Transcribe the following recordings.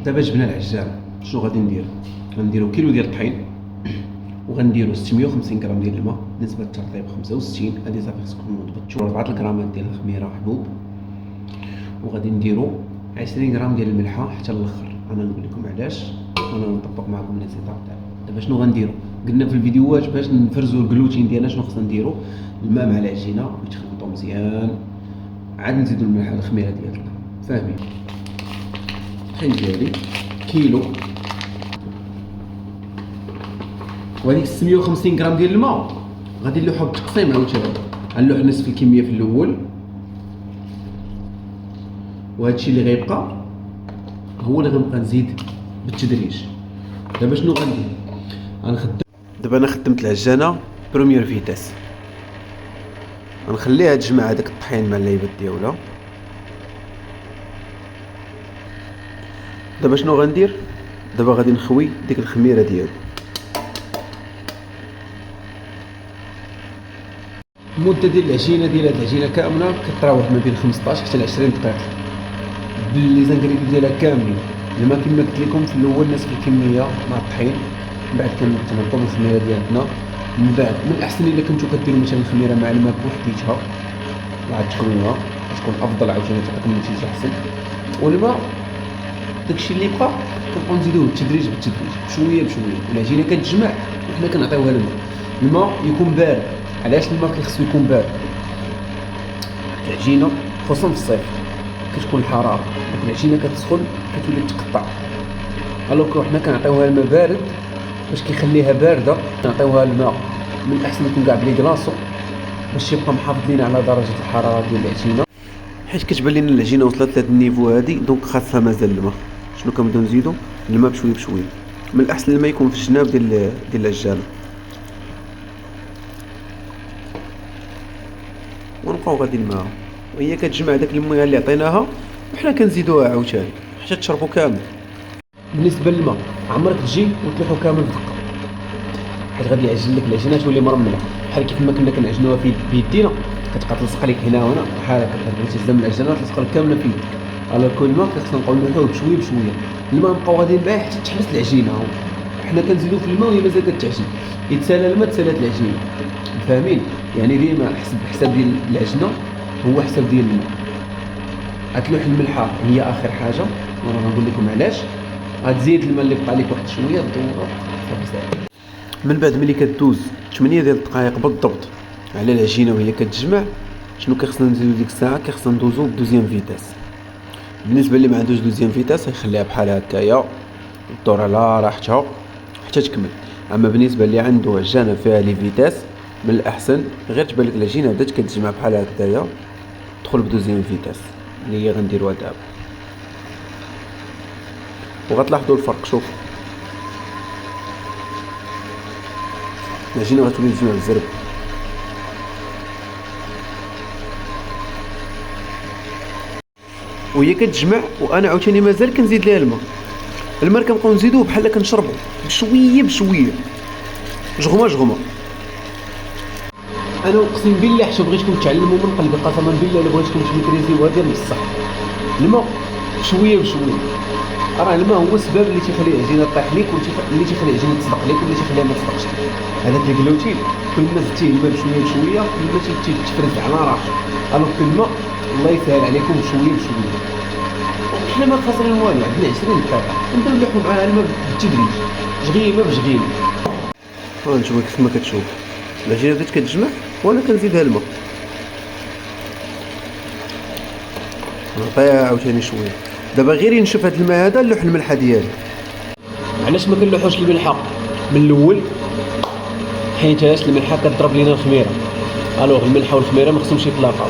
دابا جبنا العجان، شنو غادي ندير؟ غنديرو كيلو ديال الطحين، وغنديرو 650 غرام ديال الماء، نسبة الترطيب 65. هادي صافي خصكم تضبطوا 4 الغرامات ديال الخميرة حبوب، وغادي نديرو 20 غرام ديال الملحة حتى الاخر. انا نقول لكم علاش وانا نطبق معكم لي سيطاب تاعي. دابا شنو غنديرو؟ قلنا في الفيديوهات باش نفرزوا الجلوتين ديالنا شنو خصنا نديرو؟ الماء مع العجينه ويتخلطوا مزيان، عاد نزيدو الملح الخميره ديالنا. فاهمين؟ الطحين ديالي كيلو، وهذيك 650 غرام ديال الماء غادي نلوحها بالتقسيم عاوتاني. غنلوح نصف الكميه في الاول، وهادشي اللي غيبقى هو اللي غنبقى نزيد بالتدريج. دابا شنو غندير؟ دابا انا خدمت العجانه بروميير فيتاس، غنخليها تجمع هذاك الطحين مع اللعيبات ديالها. دابا شنو غندير؟ دابا غادي نخوي ديك الخميره ديالي. المده ديال العجينه ديال هاد العجينه كامله كتراوح ما بين 15 حتى ل 20 دقيقه بالليزانغريديون ديالها كاملين. لما كما قلت لكم في الاول نصف الكميه مع الطحين، من بعد كنطلقوا الخميره ديالنا. من بعد من الاحسن الا كنتو كديروا مثلا الخميره مع الماء بوحديتها وعاد تكونوها، تكون افضل عاوتاني تعطيكم نتيجه احسن. والماء داكشي اللي بقى كنبقاو نزيدوه بالتدريج بشويه بشويه، والعجينه كتجمع وحنا كنعطيوها الماء يكون بارد. علاش الماء كيخصو يكون بارد؟ العجينه خصوصا في الصيف كتكون الحراره، ديك العجينه كتسخن كتولي تقطع. الوغ حنا كنعطيوها الماء بارد باش كيخليها بارده. كنعطيوها الماء من الاحسن يكون كاع بلي كلاصو باش يبقى محافظ لينا على درجه الحراره ديال العجينه، حيت كتبان لنا العجينه وصلت لهاد النيفو هادي، دونك خاصها مازال الماء. شنو كنبداو نزيدو؟ الماء بشويه بشويه. من الاحسن الماء يكون في الجناب ديال العجانه، ونبقاو غاديين معاها وهي كتجمع داك المياه اللي عطيناها، وحنا كنزيدوها عاوتاني حتى تشربوا كامل. بالنسبه للماء عمرك تجي وتلوحو كامل في دقه، حيت غادي يعجن لك العجينه تولي مرمله بحال كيف ما كنا كنعجنوها بيدينا. كتبقى تلصق لك هنا وهنا بحال هكا، كتبغي تهز العجينه تلصق لك كامله في يدك. على كل الماء خصنا نبقاو نلوحوه بشويه بشويه. الماء نبقاو غاديين معاه حتى تحبس العجينه. حنا كنزيدو في الماء وهي مازال كتعجن، يتسالى الماء تسالات العجينه. فاهمين؟ يعني ديما حساب ديال العجنه هو حساب ديال الماء. غتلوح الملحه هي اخر حاجه، وانا غنقول لكم علاش. غتزيد الماء اللي بقى لك واحد شويه تدورو صافي. من بعد ملي كدوز 8 ديال الدقائق بالضبط على العجينه وهي كتجمع، شنو كيخصنا نديرو ديك الساعه؟ كيخصنا ندوزو بدوزيام فيتاس. بالنسبه اللي ما عندوش دوزيام فيتاس يخليها بحال هكايا دور على راحتها حتى تكمل. اما بالنسبه اللي عنده عجانه فيها لي فيتاس، من الاحسن غير تبان لك العجينه بدات كتجمع بحال هكايا تدخل بدوزيام فيتاس اللي هي غنديروها دابا، وغتلاحظوا الفرق. شوف العجينه غتولي تجمع بالزرب. وهي كتجمع وانا عاوتاني مازال كنزيد ليها الماء كنبقاو نزيدوه بحال كنشربوا بشويه بشويه، جغمه. انا اقسم بالله حتى بغيتكم تعلموا من قلبي، قسما بالله الا بغيتكم تميتريزيوها ديال بصح. الماء بشويه بشويه، راه الماء هو السبب اللي تيخلي العجينه طيح ليك، واللي تيخلي العجينه تصدق ليك، واللي تيخليها ما تصدقش ليك. هذاك الجلوتين كل ما زدتيه الماء بشويه بشويه كل ما تيتفرز على راحته. الوغ الماء الله يسهل عليكم بشويه بشويه. حنا ما خاسرين والو، عندنا 20 دقيقه نبداو نلوحو معاها الماء بالتدريج، جغيمه بجغيمه. نشوفك كيف ما كتشوف العجينه بدات كتجمع وانا كنزيدها الماء، نعطيها عاوتاني شويه. دابا غير ينشف هذا الماء هذا نلوح الملحه ديالي. علاش ما كنلوحوش الملحه من الاول؟ حيت الملحه كتضرب لينا الخميره. الوغ الملحه والخميره ما خصهمش يتلاقاو،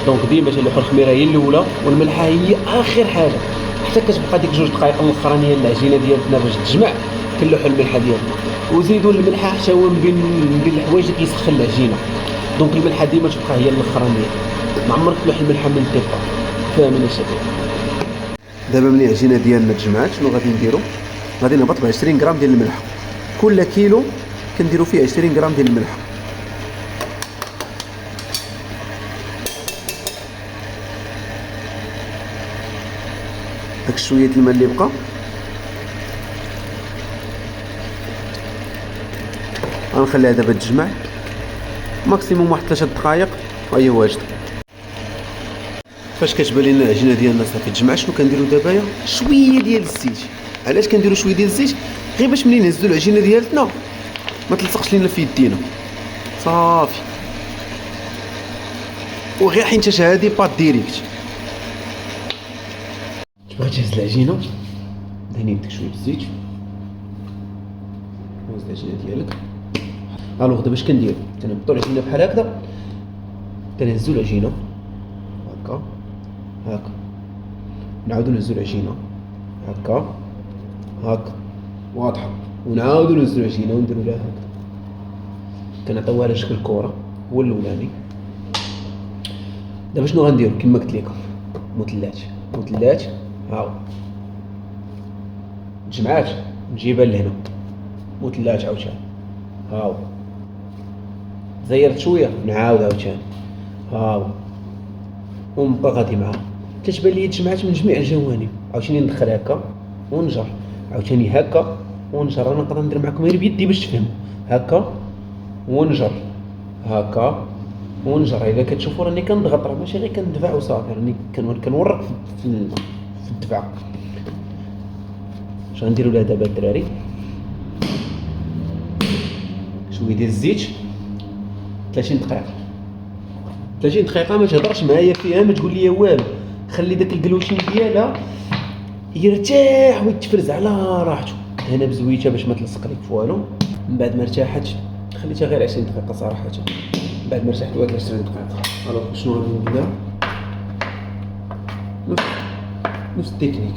دونك ديما تنلوحو الخميره هي الاولى والملحه هي اخر حاجه، حتى كتبقى ديك 2 دقائق الاخرانيه العجينه ديالنا باش تجمع كنلوحو الملحه ديالنا. وزيدوا الملحه حتى هو من بين الحوايج اللي كيسخن العجينه، دونك الملحه ديما تبقى هي الاخرانيه، ما عمرك تلوح الملحه من الديبار. فاهمين الشباب؟ دابا ملي العجينه ديالنا تجمعات شنو غادي نديرو؟ غادي نهبط ب 20 غرام ديال الملحه. كل كيلو كنديرو فيه 20 غرام ديال الملحه. داك شويه الماء اللي بقى غنخليها دابا تجمع ماكسيموم واحد 3 دقائق وهي واجده. فاش كتبان لنا العجينه ديالنا صافي تجمع، شنو كنديروا دابا؟ شويه ديال الزيت. علاش كنديروا شويه ديال الزيت؟ غير باش ملي نهزوا العجينه ديالتنا ما تلصقش لينا في يدينا صافي. وغير حينتاش هادي بات ديريكت. تبغي تهز العجينه دهني يدك شويه بالزيت، هز العجينه ديالك. الوغ دابا اش كندير؟ تنبطوا العجينه بحال هكذا، تنهزوا العجينه هكا هكا، نعاودو نهزو العجينه هكا هكا، واضحه، ونعاودو نهزو العجينه ونديرو لها هكا، كنعطيوها على شكل كره. هو الاولاني. دابا شنو غنديرو؟ كما قلت لكم مثلث هاو تجمعات، نجيبها لهنا مثلث عاوتاني هاو، زيرت شويه نعاود عاوتاني هاو، ونبقى غادي معاها. كتبان لي تجمعات من جميع الجوانب. عاوتاني ندخل هكا ونجر، عاوتاني هكا ونجر. انا نقدر ندير معكم غير بيدي باش تفهموا. هكا ونجر، هكا ونجر. الا كتشوفوا راني كنضغط، راه ماشي غير كندفع وصافي، راني كنورق في الدفع. اش غنديروا لها دابا الدراري؟ شويه ديال الزيت، 30 دقيقه ما تهضرش معايا فيها، ما تقول لي والو. خلي داك الكلوشين ديالها يرتاح ويتفرز على راحته. هنا بزويته باش ما تلصق لك في والو. من بعد ما ارتاحت خليتها غير 20 دقيقه صراحه. من بعد ما ارتاحت واحد 20 دقيقه. الوغ شنو غادي ندير؟ نفس التكنيك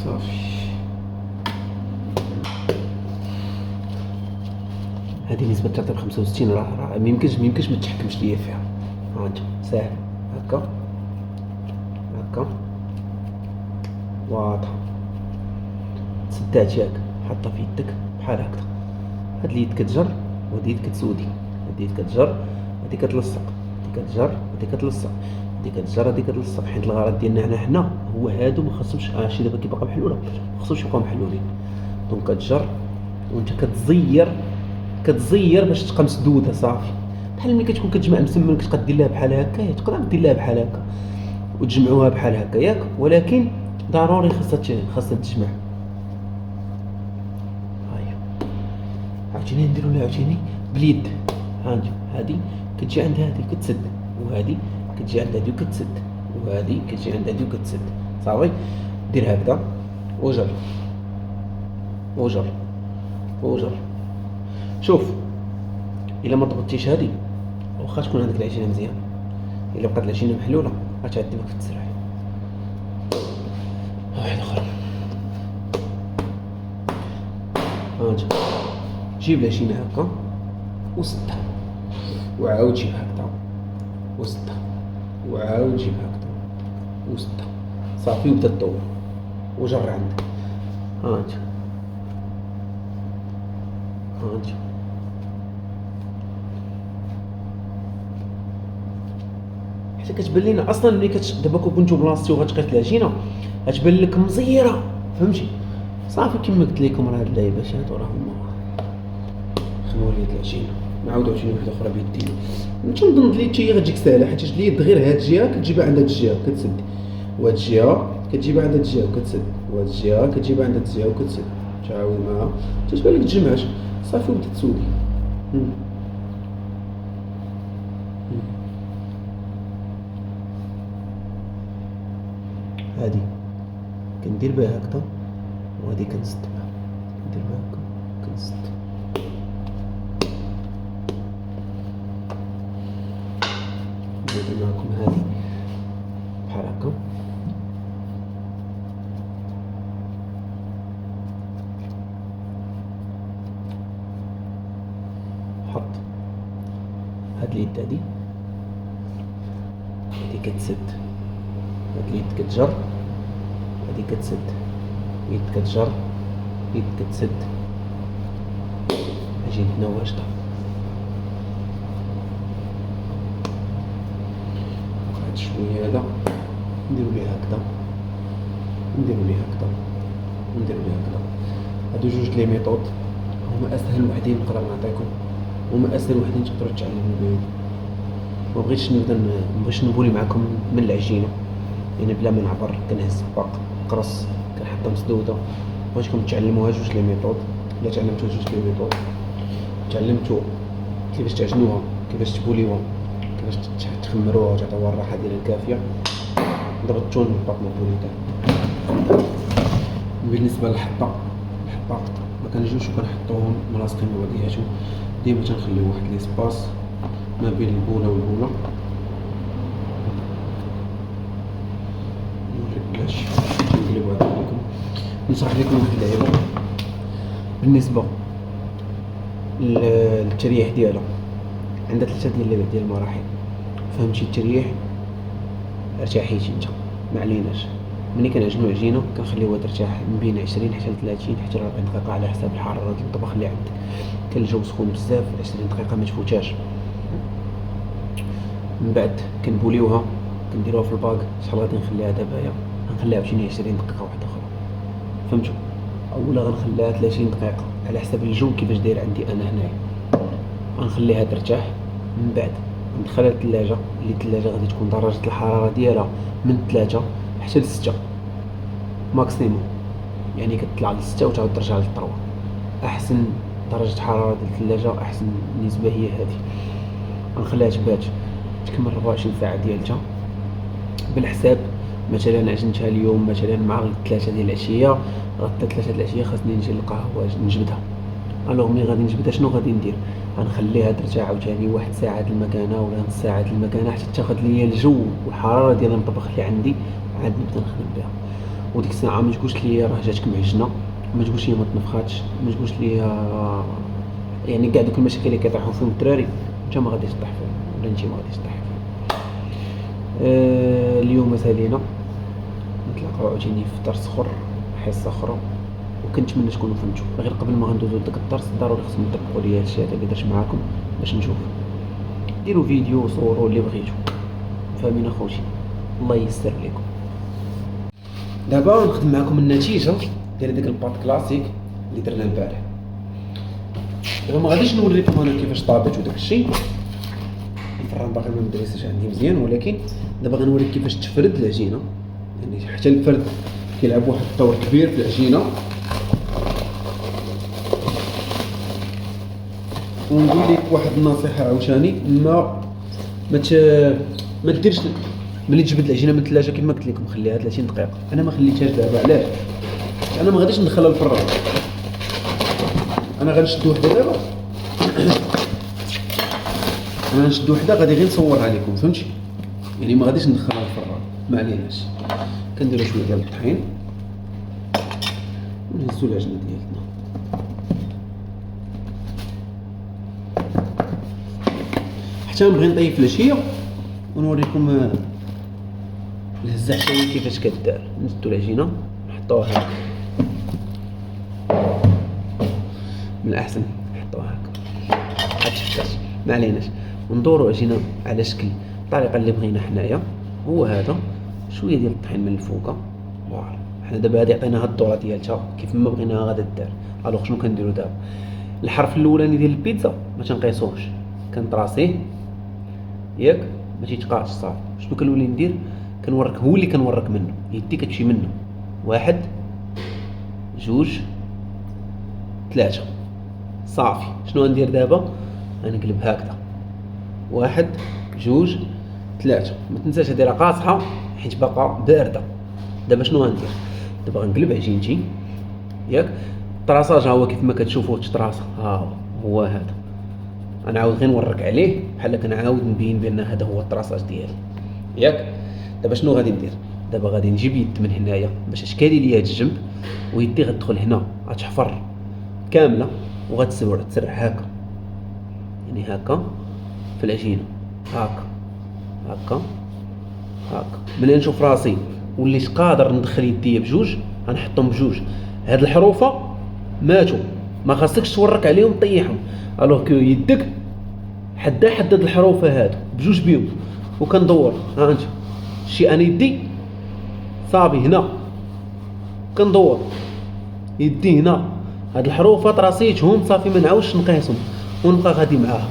صافي. هذه نسبة 3 ل65، راه ميمكنش ما تحكمش ليا فيها. ها انت ساهل هكا هكا واضحة. تسدات ياك حطها في يدك بحال هكذا. هاد اليد كتجر وهاد اليد كتسودي، هاد اليد كتجر هادي كتلصق، هادي كتجر هادي كتلصق، هادي كتجر هادي كتلصق. حيت الغرض ديالنا حنا هو هادو ما خاصهمش شي دابا كيبقى محلوله، ما خاصهمش يبقاو محلولين. دونك كتجر وانت كتزير باش تبقى مسدوده صافي. بحال ملي كتكون كتجمع مسمن كتبقى دير لها بحال هكا، تقدر دير لها بحال هكا وتجمعوها بحال هكا ياك، ولكن ضروري خاصها تجمع. هاهي عاوتاني نديرو لها عاوتاني باليد. هانتو هادي كتجي عند هادي كتسد، وهادي كتجي عند هادي وكتسد، وهادي كتجي عند هادي وكتسد صافي. دير هكذا وجر وجر وجر. شوف الا ما ضبطتيش هادي واخا تكون عندك العجينه مزيان، الا بقات العجينه محلوله غتعذبك في التسريح. واحد اخر. هانت جيب العجينه هكا وسدها، وعاود جيب هكذا وسدها، وعاود جيب هكذا وسدها صافي. وبدا الدور وجر عندك. هانت حتى كتبان لينا اصلا ملي دابا كنتو بلاصتي وغتقيت العجينه غتبان لك مزيره، فهمتي؟ صافي كما قلت لكم راه هاد اللعيبات هادو راه هما. خليو لي العجينه نعاود عاوتاني وحده اخرى بيدي. تنظن بلي حتى هي غتجيك ساهله، حيت اليد غير هاد الجهه كتجيبها عند هاد الجهه كتسد، وهاد الجهه كتجيبها عند هاد الجهه وكتسد، وهاد الجهه كتجيبها عند هاد الجهه وكتسد. تعاود معاها تتبان لك تجمعات صافي وبدات تسودي. هادي كندير بها هكذا وهادي كنسد بها، كندير بها هكا كنسد. ندير معكم هادي بحال هكا. حط هاد اليد هادي كتسد، هاد اليد كتجر هادي كتسد، يد كتجر يد كتسد. عجينتنا واجده. هاد شويه هذا نديرو ليه هكذا، نديرو ليه هكذا، نديرو ليه هكذا. هادو جوج لي ميثود. هما اسهل وحدين نقدر نعطيكم، هما اسهل وحدين تقدروا تعلموا بهم. ما بغيتش نبولي معكم من العجينه، يعني بلا ما نعبر كنهز باق قرص كنحطها مسدوده. بغيتكم تعلموها جوج لي ميثود. الا تعلمتوا جوج لي ميثود تعلمتوا كيفاش تعجنوها، كيفاش تبوليوها، كيفاش تخمروها وتعطيوها الراحه ديالها الكافيه، ضبطتوا الباق نابوليتان. بالنسبه للحطه ما كنجيوش وكنحطوهم ملاصقين ببعضياتهم، ديما تنخليو واحد ليسباس ما بين البوله والبوله. بلاش نقلبو هذا عليكم، نشرح لكم واحد اللعيبه بالنسبه للتريح ديالها. عندها 3 ديال المراحل. فهمتي التريح ارتاحيتي انت، ما عليناش. ملي كنعجنو عجينه كنخليوها ترتاح من بين 20 حتى 30 حتى 40 دقيقه على حساب الحراره ديال الطبخ اللي عندك. كان الجو سخون بزاف 20 دقيقه ما تفوتاش. من بعد كنبوليوها كنديروها في الباك. شحال غادي نخليها دابايا؟ غنخليها عاوتاني 20 دقيقه واحده اخرى، فهمتوا؟ اولا غنخليها 30 دقيقه على حساب الجو كيفاش داير عندي انا هنايا. غنخليها ترتاح، من بعد ندخلها للثلاجه. اللي الثلاجه غادي تكون درجه الحراره ديالها من 3 حتى ل 6 ماكسيموم، يعني كتطلع ل 6 وتعاود ترجع ل 3. احسن درجه حراره ديال الثلاجه، احسن نسبه هي هذه. غنخليها تبات تكمل 24 ساعه ديالتها بالحساب. مثلا عجنتها اليوم مثلا مع 3 ديال العشيه، غدا 3 ديال العشيه خاصني نجي القهوه نجبدها. الوغ ملي غادي نجبدها شنو غادي ندير؟ غنخليها ترتاح عاوتاني 1 ساعه د المكانه ولا نص ساعه د المكانه حتى تاخذ ليا الجو والحراره ديال المطبخ اللي عندي، عاد نبدا نخدم بها. وديك الساعه ما تقولش لي راه جاتك معجنه، ما تقولش لي ما تنفخاتش، ما تقولش لي يعني كاع دوك المشاكل اللي كيطيحوا فيهم الدراري انت ما غاديش تطيح فيهم، ولا انت ما غاديش تطيح فيهم. اليوم سالينا نتلاقاو عاوتاني في درس اخر، حصه اخرى. وكنتمنى تكونوا فهمتوا. غير قبل ما غندوزو لداك الدرس ضروري خصكم تطبقوا لي هادشي هذا اللي درت معاكم باش نشوف. ديروا فيديو وصوروا اللي بغيتو، فاهمين اخوتي؟ الله ييسر لكم. دابا نخدم معكم النتيجه ديال داك الباط كلاسيك اللي درنا البارح. دابا ما غاديش نوريكم انا كيفاش طابت وداك الشيء، الفران باقي ما مدريسش عندي مزيان، ولكن دابا غنوريك كيفاش تفرد العجينه. يعني حتى الفرد كيلعب واحد الدور كبير في العجينه. ونقول لك واحد النصيحه عاوتاني، ما ديرش ملي تجبد العجينه من الثلاجه كما قلت لكم خليها 30 دقيقه. انا ما خليتهاش دابا، علاش؟ انا ما غاديش ندخلها للفران، انا غنشد وحده دابا انا غنشد وحده غادي غير نصورها لكم، فهمتي؟ يعني ما غاديش ندخلها للفران، ما عليناش. كنديروا شويه ديال الطحين ونهزوا العجينه ديالنا. حتى نبغي نطيب العشيه ونوريكم الهزه حتى كيفاش كدار. نزدوا العجينه نحطوها هكا، من الاحسن نحطوها هكا بحال شفتات، ما عليناش. وندوروا عجينه على شكل الطريقه اللي بغينا حنايا. هو هذا شويه ديال الطحين من الفوق. فوالا حنا دابا هادي عطيناها الدوره ديالتها كيف ما بغيناها غادا دار. الوغ شنو كنديروا دابا؟ الحرف الاولاني ديال البيتزا ما تنقيسوهش، كنطراسيه ياك ما تيتقاش صافي. شنو كنولي ندير؟ كنورك هو اللي كنورك منه، يدي كتمشي منه 1 2 3 صافي. شنو غندير دابا؟ غنقلب هكذا 1 2 3. ما تنساش هادي راه قاصحه حيت باقا بارده. دابا شنو غندير؟ دابا غنقلب عجينتي ياك. الطراساج ها هو كيف ما كتشوفوا الطراسه، ها هو هذا. غنعاود غير نورك عليه بحال كنعاود نبين بان هذا هو الطراساج ديالي ياك. دابا شنو غادي ندير؟ دابا غادي نجيب يد من هنايا باش اشكالي ليا هاد الجنب، ويدي غتدخل هنا غتحفر كامله وغتسرع هكا، يعني هكا في العجينه، هكا هكا هكا. ملي نشوف راسي وليت قادر ندخل يديا بجوج غنحطهم بجوج. هاد الحروفه ماتوا، ما خاصكش تورك عليهم طيحهم. الوغ كو يدك حدد الحروفه هادو بجوج بيهم وكندور. ها انت شي انا يدي صافي هنا كندور يدي هنا هاد الحروفات رصيتهم صافي، ما نعاودش نقيسهم ونبقى غادي معاها.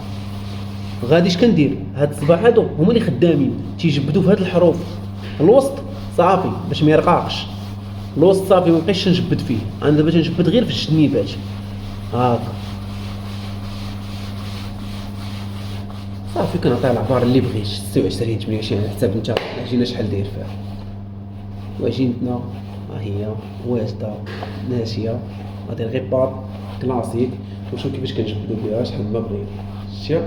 غادي اش كندير؟ هاد الصباع هادو هما اللي خدامين تيجبدوا في هاد الحروف. الوسط صافي باش ما يرقاقش، الوسط صافي ما بقيتش نجبد فيه، انا دابا تنجبد غير في الجنيبات هاكا صافي. كنعطيها العبار اللي بغيت 26 28 على حساب نتا العجينه شحال داير فيها. وعجينتنا ها هي واجده ناشيه، غادي غير باط كلاسيك. وشوف كيفاش كنجبدو بها شحال ما بغينا. شتي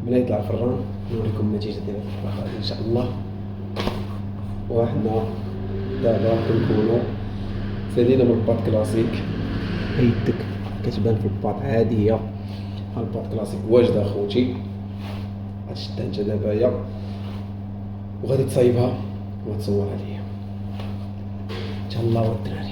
ملي يطلع الفران نوريكم النتيجه ديال الطبخه ان شاء الله. وحنا دابا كنكونو سالينا من الباط كلاسيك، يدك كتبان في الباط عاديه. ها الباط كلاسيك واجده اخوتي، غتشدها انت دابا هي وغادي تصايبها وتصور عليا ان شاء الله والدراري.